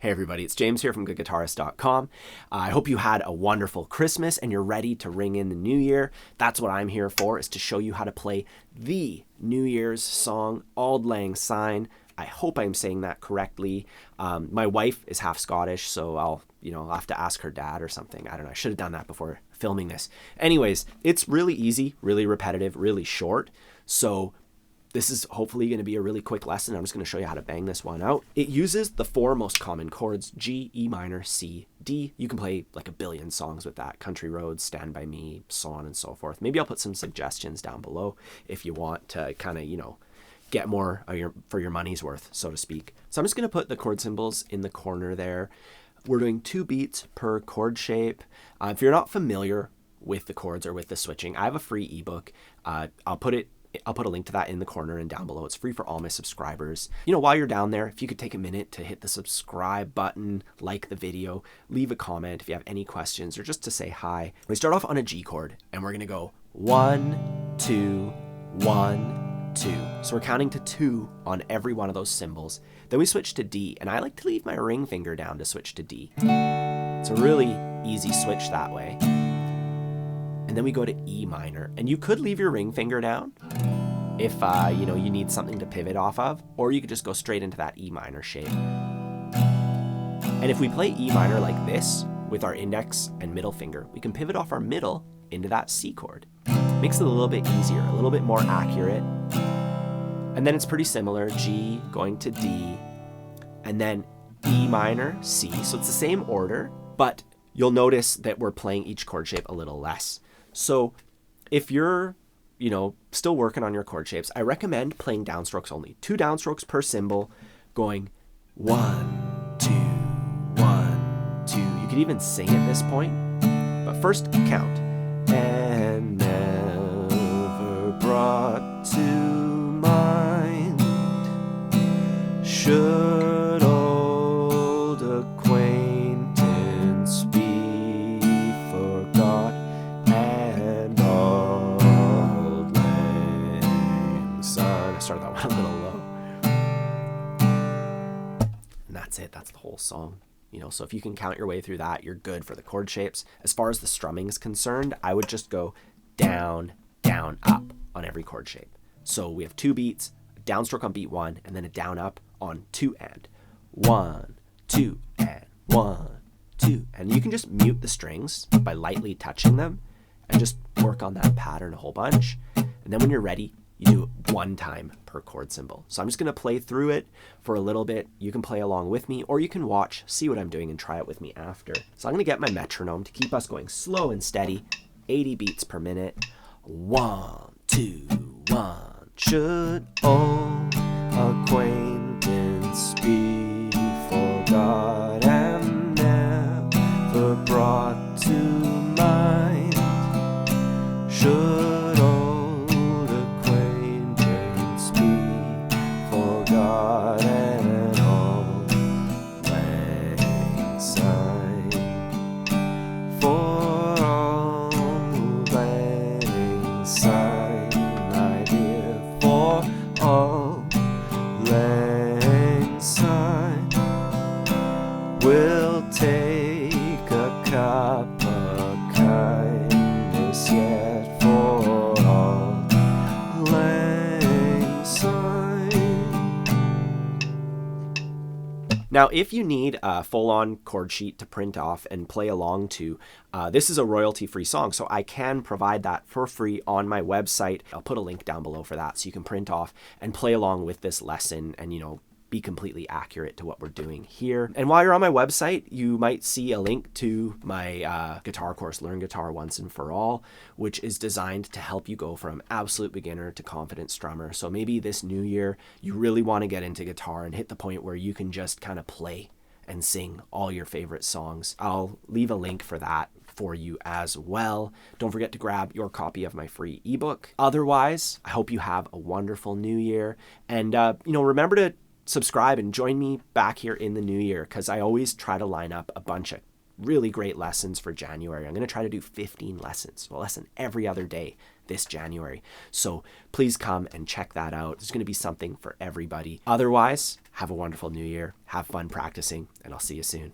Hey everybody, it's James here from GoodGuitarist.com. I hope you had a wonderful Christmas and you're ready to ring in the new year. That's what I'm here for, is to show you how to play the New Year's song, Auld Syne. I hope I'm saying that correctly. My wife is half Scottish, so I'll have to ask her dad or something. I don't know. I should have done that before filming this. Anyways, it's really easy, really repetitive, really short. So this is hopefully going to be a really quick lesson. I'm just going to show you how to bang this one out. It uses the four most common chords: G, E minor, C, D. You can play like a billion songs with that. Country Roads, Stand By Me, so on and so forth. Maybe I'll put some suggestions down below if you want to kind of, get more for your money's worth, so to speak. So I'm just going to put the chord symbols in the corner there. We're doing 2 beats per chord shape. If you're not familiar with the chords or with the switching, I have a free ebook. I'll put a link to that in the corner and down below. It's free for all my subscribers. While you're down there, if you could take a minute to hit the subscribe button, like the video, leave a comment if you have any questions or just to say hi. We start off on a G chord and we're going to go 1, 2, 1, 2. So we're counting to 2 on every one of those cymbals. Then we switch to D, and I like to leave my ring finger down to switch to D. It's a really easy switch that way. And then we go to E minor, and you could leave your ring finger down if you need something to pivot off of, or you could just go straight into that E minor shape. And if we play E minor like this with our index and middle finger, we can pivot off our middle into that C chord. Makes it a little bit easier, a little bit more accurate. And then it's pretty similar: G going to D, and then E minor, C. So it's the same order, but you'll notice that we're playing each chord shape a little less. So if you're, still working on your chord shapes, I recommend playing downstrokes only. 2 downstrokes per cymbal, going 1, 2, 1, 2. You could even sing at this point, but first count. And never brought to mind, should old acquaintance be forgot, and Auld Lang Syne. I started that one a little low. And that's it. That's the whole song. So if you can count your way through that, you're good for the chord shapes. As far as the strumming is concerned, I would just go down, down, up on every chord shape. So we have 2 beats, a downstroke on beat 1, and then a down up on 2 and 1, 2 and 1, 2. And you can just mute the strings by lightly touching them and just work on that pattern a whole bunch. And then when you're ready, you do it 1 time per chord symbol. So I'm just going to play through it for a little bit. You can play along with me, or you can watch, see what I'm doing, and try it with me after. So I'm going to get my metronome to keep us going slow and steady, 80 beats per minute. 1, 2, 1. Should old acquaintance be forgot and never brought to mind? Should old acquaintance be forgot and Auld Lang Syne? For Auld Lang Syne, my dear, for Auld Lang Syne, we'll take a cup of kindness yet for Auld Lang Syne. Now, if you need a full-on chord sheet to print off and play along to, this is a royalty-free song, so I can provide that for free on my website. I'll put a link down below for that, so you can print off and play along with this lesson and, be completely accurate to what we're doing here. And while you're on my website, you might see a link to my guitar course, Learn Guitar Once and For All, which is designed to help you go from absolute beginner to confident strummer. So maybe this new year, you really want to get into guitar and hit the point where you can just kind of play and sing all your favorite songs. I'll leave a link for that for you as well. Don't forget to grab your copy of my free ebook. Otherwise, I hope you have a wonderful new year. And, remember to subscribe and join me back here in the new year, because I always try to line up a bunch of really great lessons for January. I'm going to try to do 15 lessons, a lesson every other day this January. So please come and check that out. There's going to be something for everybody. Otherwise, have a wonderful new year. Have fun practicing, and I'll see you soon.